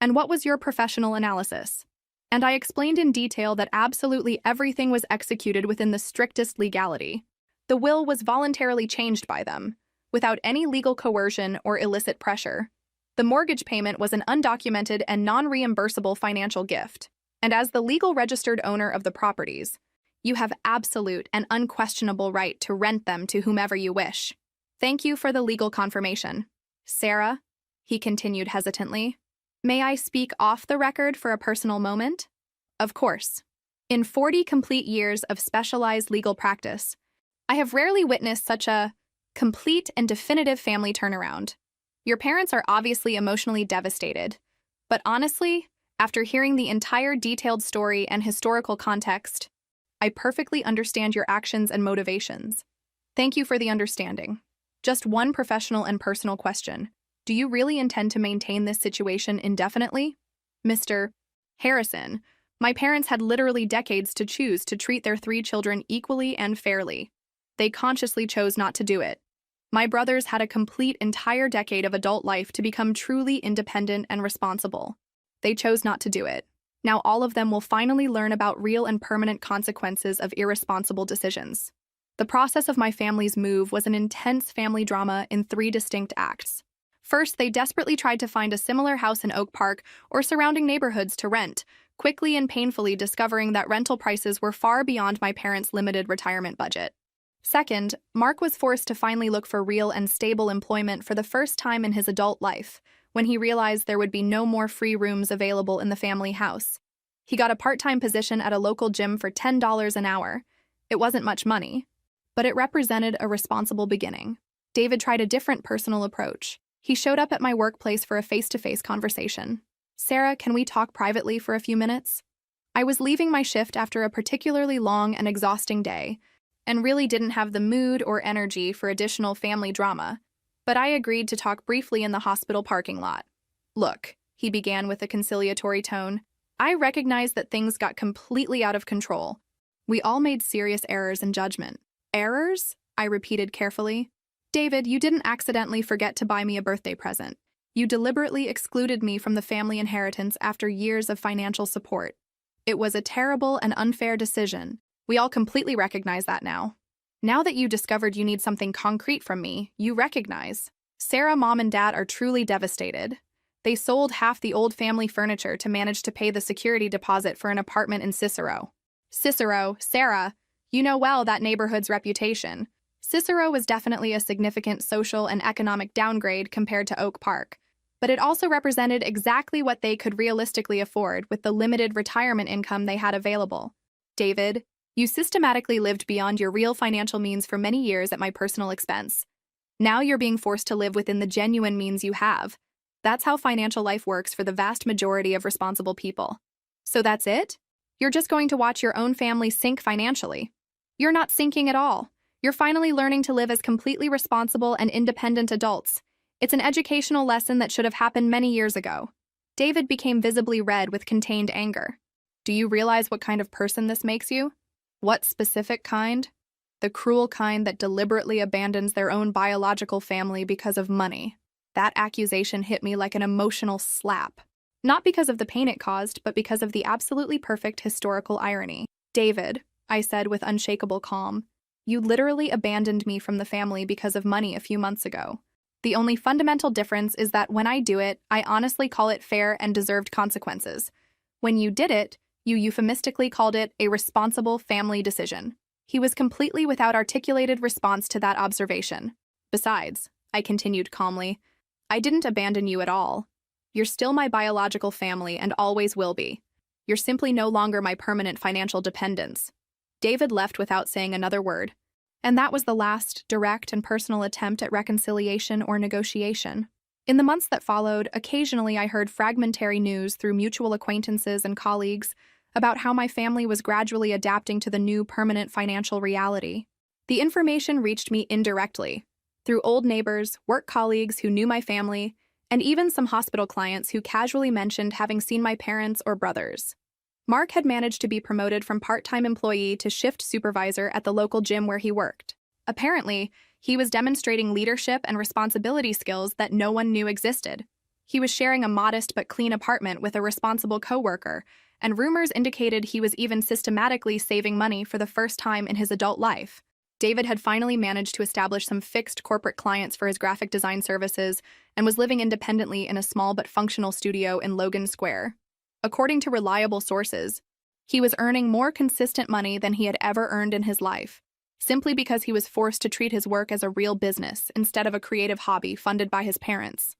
And what was your professional analysis? And I explained in detail that absolutely everything was executed within the strictest legality. The will was voluntarily changed by them, without any legal coercion or illicit pressure. The mortgage payment was an undocumented and non-reimbursable financial gift. And as the legal registered owner of the properties, you have absolute and unquestionable right to rent them to whomever you wish. Thank you for the legal confirmation. Sarah, he continued hesitantly, may I speak off the record for a personal moment? Of course. In 40 complete years of specialized legal practice, I have rarely witnessed such a complete and definitive family turnaround. Your parents are obviously emotionally devastated, but honestly, after hearing the entire detailed story and historical context, I perfectly understand your actions and motivations. Thank you for the understanding. Just one professional and personal question. Do you really intend to maintain this situation indefinitely? Mr. Harrison, my parents had literally decades to choose to treat their 3 children equally and fairly. They consciously chose not to do it. My brothers had a complete entire decade of adult life to become truly independent and responsible. They chose not to do it. Now all of them will finally learn about real and permanent consequences of irresponsible decisions. The process of my family's move was an intense family drama in 3 distinct acts. First, they desperately tried to find a similar house in Oak Park or surrounding neighborhoods to rent, quickly and painfully discovering that rental prices were far beyond my parents' limited retirement budget. Second, Mark was forced to finally look for real and stable employment for the first time in his adult life, when he realized there would be no more free rooms available in the family house. He got a part-time position at a local gym for $10 an hour. It wasn't much money, but it represented a responsible beginning. David tried a different personal approach. He showed up at my workplace for a face-to-face conversation. Sarah, can we talk privately for a few minutes? I was leaving my shift after a particularly long and exhausting day, and really didn't have the mood or energy for additional family drama, but I agreed to talk briefly in the hospital parking lot. Look, he began with a conciliatory tone, I recognize that things got completely out of control. We all made serious errors in judgment. Errors? I repeated carefully. David, you didn't accidentally forget to buy me a birthday present. You deliberately excluded me from the family inheritance after years of financial support. It was a terrible and unfair decision. We all completely recognize that now. Now that you discovered you need something concrete from me, you recognize. Sarah, Mom, and Dad are truly devastated. They sold half the old family furniture to manage to pay the security deposit for an apartment in Cicero. Cicero, Sarah, you know well that neighborhood's reputation. Cicero was definitely a significant social and economic downgrade compared to Oak Park, but it also represented exactly what they could realistically afford with the limited retirement income they had available. David, you systematically lived beyond your real financial means for many years at my personal expense. Now you're being forced to live within the genuine means you have. That's how financial life works for the vast majority of responsible people. So that's it? You're just going to watch your own family sink financially. You're not sinking at all. You're finally learning to live as completely responsible and independent adults. It's an educational lesson that should have happened many years ago. David became visibly red with contained anger. Do you realize what kind of person this makes you? What specific kind? The cruel kind that deliberately abandons their own biological family because of money. That accusation hit me like an emotional slap. Not because of the pain it caused, but because of the absolutely perfect historical irony. David, I said with unshakable calm, you literally abandoned me from the family because of money a few months ago. The only fundamental difference is that when I do it, I honestly call it fair and deserved consequences. When you did it, you euphemistically called it a responsible family decision. He was completely without articulated response to that observation. Besides, I continued calmly, I didn't abandon you at all. You're still my biological family and always will be. You're simply no longer my permanent financial dependence. David left without saying another word. And that was the last direct and personal attempt at reconciliation or negotiation. In the months that followed, occasionally I heard fragmentary news through mutual acquaintances and colleagues about how my family was gradually adapting to the new permanent financial reality. The information reached me indirectly, through old neighbors, work colleagues who knew my family, and even some hospital clients who casually mentioned having seen my parents or brothers. Mark had managed to be promoted from part-time employee to shift supervisor at the local gym where he worked. Apparently, he was demonstrating leadership and responsibility skills that no one knew existed. He was sharing a modest but clean apartment with a responsible coworker, and rumors indicated he was even systematically saving money for the first time in his adult life. David had finally managed to establish some fixed corporate clients for his graphic design services and was living independently in a small but functional studio in Logan Square. According to reliable sources, he was earning more consistent money than he had ever earned in his life, simply because he was forced to treat his work as a real business instead of a creative hobby funded by his parents.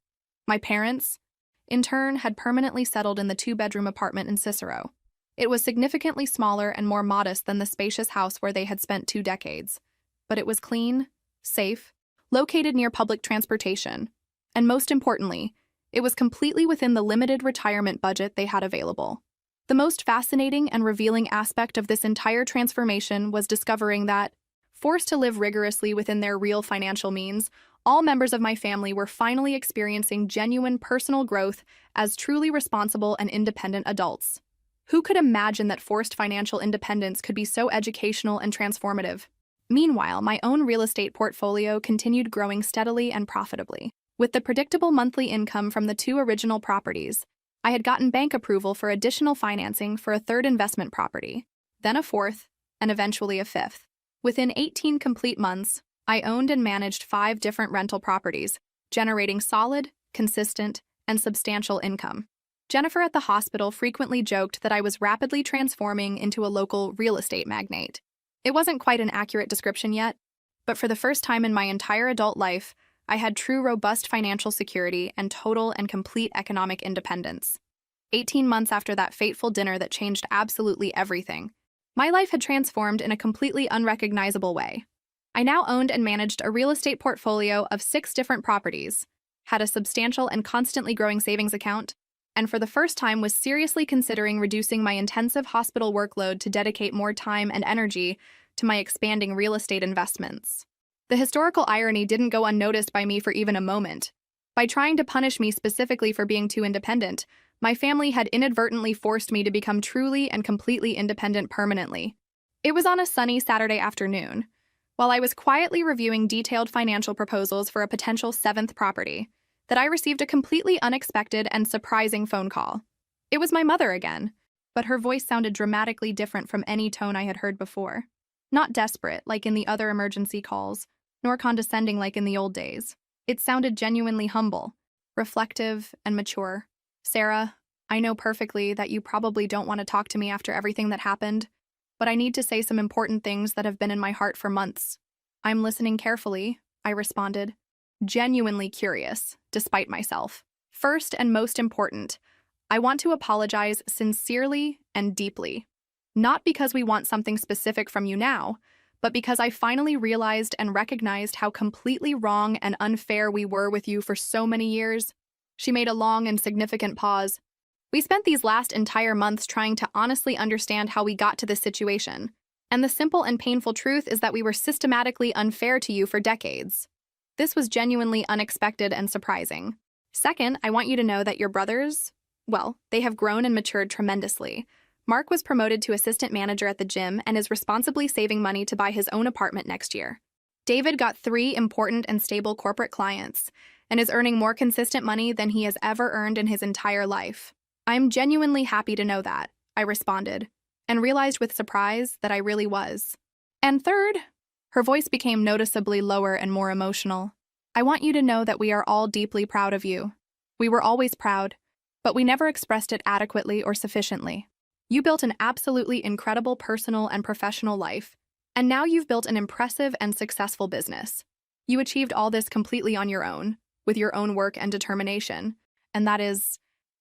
My parents, in turn, had permanently settled in the two-bedroom apartment in Cicero. It was significantly smaller and more modest than the spacious house where they had spent 2 decades. But it was clean, safe, located near public transportation, and most importantly, it was completely within the limited retirement budget they had available. The most fascinating and revealing aspect of this entire transformation was discovering that, forced to live rigorously within their real financial means, all members of my family were finally experiencing genuine personal growth as truly responsible and independent adults. Who could imagine that forced financial independence could be so educational and transformative? Meanwhile, my own real estate portfolio continued growing steadily and profitably. With the predictable monthly income from the 2 original properties, I had gotten bank approval for additional financing for a 3rd investment property, then a 4th, and eventually a 5th. Within 18 complete months, I owned and managed 5 different rental properties, generating solid, consistent, and substantial income. Jennifer at the hospital frequently joked that I was rapidly transforming into a local real estate magnate. It wasn't quite an accurate description yet, but for the first time in my entire adult life, I had true robust financial security and total and complete economic independence. 18 months after that fateful dinner that changed absolutely everything, my life had transformed in a completely unrecognizable way. I now owned and managed a real estate portfolio of 6 different properties, had a substantial and constantly growing savings account, and for the first time was seriously considering reducing my intensive hospital workload to dedicate more time and energy to my expanding real estate investments. The historical irony didn't go unnoticed by me for even a moment. By trying to punish me specifically for being too independent, my family had inadvertently forced me to become truly and completely independent permanently. It was on a sunny Saturday afternoon, while I was quietly reviewing detailed financial proposals for a potential 7th property, that I received a completely unexpected and surprising phone call. It was my mother again, but her voice sounded dramatically different from any tone I had heard before. Not desperate, like in the other emergency calls, nor condescending like in the old days. It sounded genuinely humble, reflective, and mature. Sarah, I know perfectly that you probably don't want to talk to me after everything that happened, but I need to say some important things that have been in my heart for months. I'm listening carefully, I responded, genuinely curious, despite myself. First and most important, I want to apologize sincerely and deeply. Not because we want something specific from you now, but because I finally realized and recognized how completely wrong and unfair we were with you for so many years. She made a long and significant pause. We spent these last entire months trying to honestly understand how we got to this situation, and the simple and painful truth is that we were systematically unfair to you for decades. This was genuinely unexpected and surprising. Second, I want you to know that your brothers, well, they have grown and matured tremendously. Mark was promoted to assistant manager at the gym and is responsibly saving money to buy his own apartment next year. David got 3 important and stable corporate clients and is earning more consistent money than he has ever earned in his entire life. I'm genuinely happy to know that, I responded, and realized with surprise that I really was. And third, her voice became noticeably lower and more emotional. I want you to know that we are all deeply proud of you. We were always proud, but we never expressed it adequately or sufficiently. You built an absolutely incredible personal and professional life, and now you've built an impressive and successful business. You achieved all this completely on your own, with your own work and determination, and that is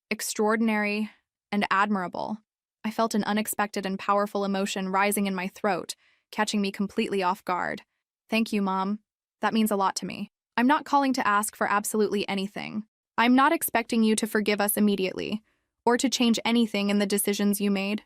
extraordinary and admirable. I felt an unexpected and powerful emotion rising in my throat, catching me completely off guard. Thank you, Mom. That means a lot to me. I'm not calling to ask for absolutely anything. I'm not expecting you to forgive us immediately, or to change anything in the decisions you made.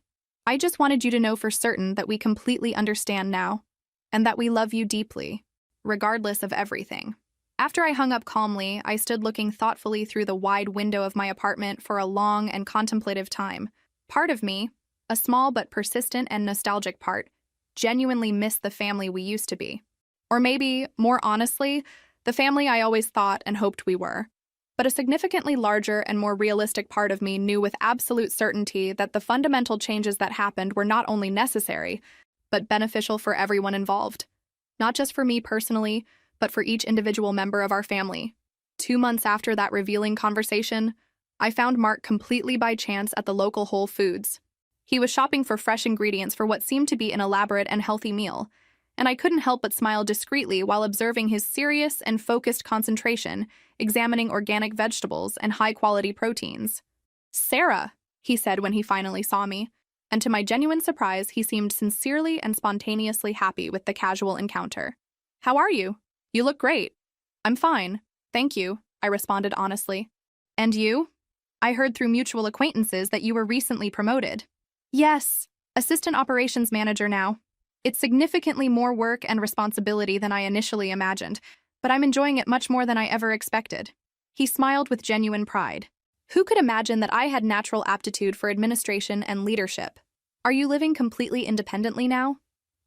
I just wanted you to know for certain that we completely understand now, and that we love you deeply, regardless of everything. After I hung up calmly, I stood looking thoughtfully through the wide window of my apartment for a long and contemplative time. Part of me, a small but persistent and nostalgic part, genuinely missed the family we used to be. Or maybe, more honestly, the family I always thought and hoped we were. But a significantly larger and more realistic part of me knew with absolute certainty that the fundamental changes that happened were not only necessary, but beneficial for everyone involved. Not just for me personally, but for each individual member of our family. 2 months after that revealing conversation, I found Mark completely by chance at the local Whole Foods. He was shopping for fresh ingredients for what seemed to be an elaborate and healthy meal, and I couldn't help but smile discreetly while observing his serious and focused concentration, examining organic vegetables and high-quality proteins. "Sarah," he said when he finally saw me, and to my genuine surprise, he seemed sincerely and spontaneously happy with the casual encounter. "How are you? You look great." "I'm fine, thank you," I responded honestly. "And you? I heard through mutual acquaintances that you were recently promoted." "Yes, assistant operations manager now. It's significantly more work and responsibility than I initially imagined, but I'm enjoying it much more than I ever expected." He smiled with genuine pride. Who could imagine that I had natural aptitude for administration and leadership? "Are you living completely independently now?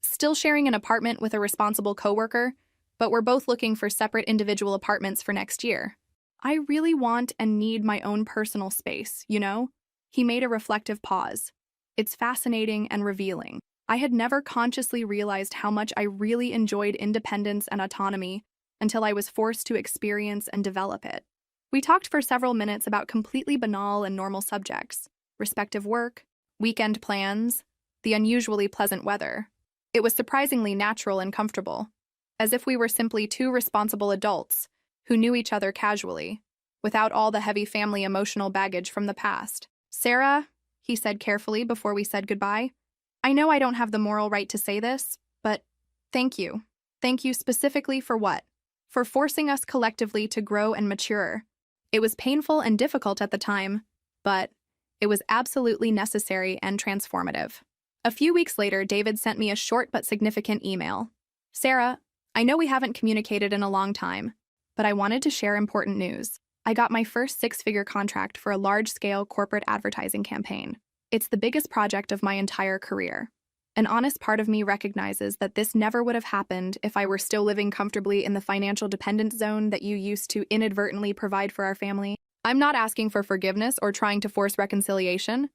Still sharing an apartment with a responsible coworker, but we're both looking for separate individual apartments for next year." "I really want and need my own personal space, you know?" He made a reflective pause. "It's fascinating and revealing. I had never consciously realized how much I really enjoyed independence and autonomy until I was forced to experience and develop it." We talked for several minutes about completely banal and normal subjects: respective work, weekend plans, the unusually pleasant weather. It was surprisingly natural and comfortable, as if we were simply two responsible adults who knew each other casually, without all the heavy family emotional baggage from the past. "Sarah," he said carefully before we said goodbye, "I know I don't have the moral right to say this, but thank you. Thank you specifically for what? For forcing us collectively to grow and mature. It was painful and difficult at the time, but it was absolutely necessary and transformative." A few weeks later, David sent me a short but significant email. "Sarah, I know we haven't communicated in a long time, but I wanted to share important news. I got my first 6-figure contract for a large-scale corporate advertising campaign. It's the biggest project of my entire career. An honest part of me recognizes that this never would have happened if I were still living comfortably in the financial dependence zone that you used to inadvertently provide for our family. I'm not asking for forgiveness or trying to force reconciliation.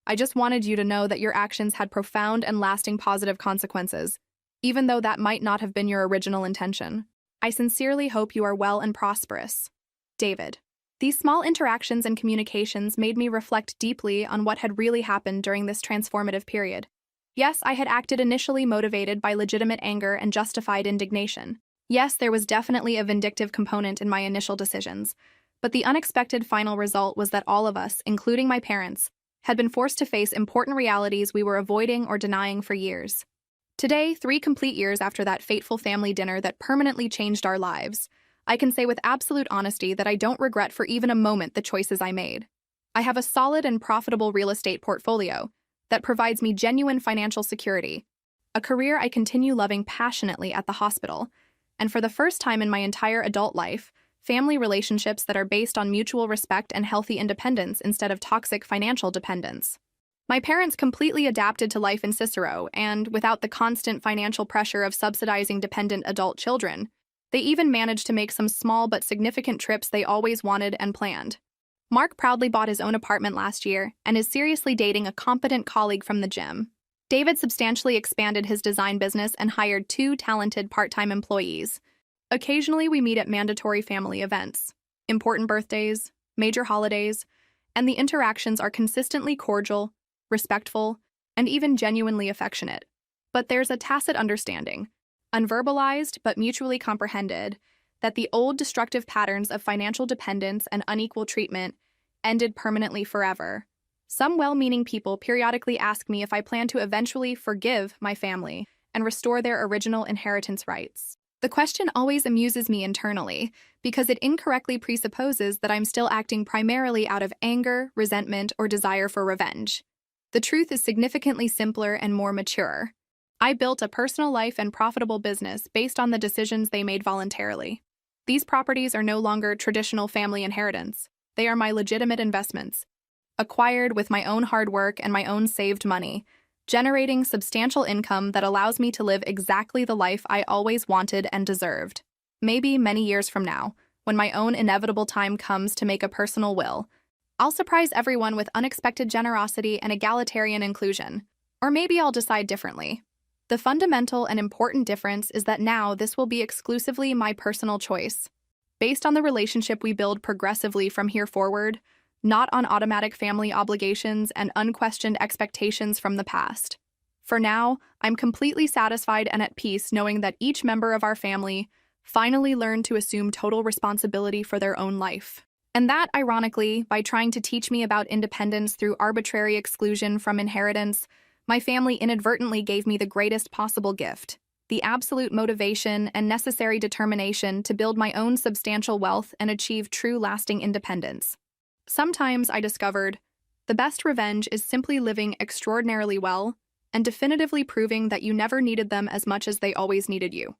I just wanted you to know that your actions had profound and lasting positive consequences, even though that might not have been your original intention. I sincerely hope you are well and prosperous. David." These small interactions and communications made me reflect deeply on what had really happened during this transformative period. Yes, I had acted initially motivated by legitimate anger and justified indignation. Yes, there was definitely a vindictive component in my initial decisions, but the unexpected final result was that all of us, including my parents, had been forced to face important realities we were avoiding or denying for years. Today, 3 complete years after that fateful family dinner that permanently changed our lives, I can say with absolute honesty that I don't regret for even a moment the choices I made. I have a solid and profitable real estate portfolio that provides me genuine financial security, a career I continue loving passionately at the hospital, and for the first time in my entire adult life, family relationships that are based on mutual respect and healthy independence instead of toxic financial dependence. My parents completely adapted to life in Cicero, and without the constant financial pressure of subsidizing dependent adult children, they even managed to make some small but significant trips they always wanted and planned. Mark proudly bought his own apartment last year and is seriously dating a competent colleague from the gym. David substantially expanded his design business and hired 2 talented part-time employees. Occasionally, we meet at mandatory family events, important birthdays, major holidays, and the interactions are consistently cordial, respectful, and even genuinely affectionate. But there's a tacit understanding, unverbalized but mutually comprehended, that the old destructive patterns of financial dependence and unequal treatment ended permanently forever. Some well-meaning people periodically ask me if I plan to eventually forgive my family and restore their original inheritance rights. The question always amuses me internally because it incorrectly presupposes that I'm still acting primarily out of anger, resentment, or desire for revenge. The truth is significantly simpler and more mature. I built a personal life and profitable business based on the decisions they made voluntarily. These properties are no longer traditional family inheritance. They are my legitimate investments, acquired with my own hard work and my own saved money, generating substantial income that allows me to live exactly the life I always wanted and deserved. Maybe many years from now, when my own inevitable time comes to make a personal will, I'll surprise everyone with unexpected generosity and egalitarian inclusion. Or maybe I'll decide differently. The fundamental and important difference is that now this will be exclusively my personal choice, based on the relationship we build progressively from here forward, not on automatic family obligations and unquestioned expectations from the past. For now, I'm completely satisfied and at peace knowing that each member of our family finally learned to assume total responsibility for their own life. And that, ironically, by trying to teach me about independence through arbitrary exclusion from inheritance, my family inadvertently gave me the greatest possible gift, the absolute motivation and necessary determination to build my own substantial wealth and achieve true lasting independence. Sometimes, I discovered, the best revenge is simply living extraordinarily well and definitively proving that you never needed them as much as they always needed you.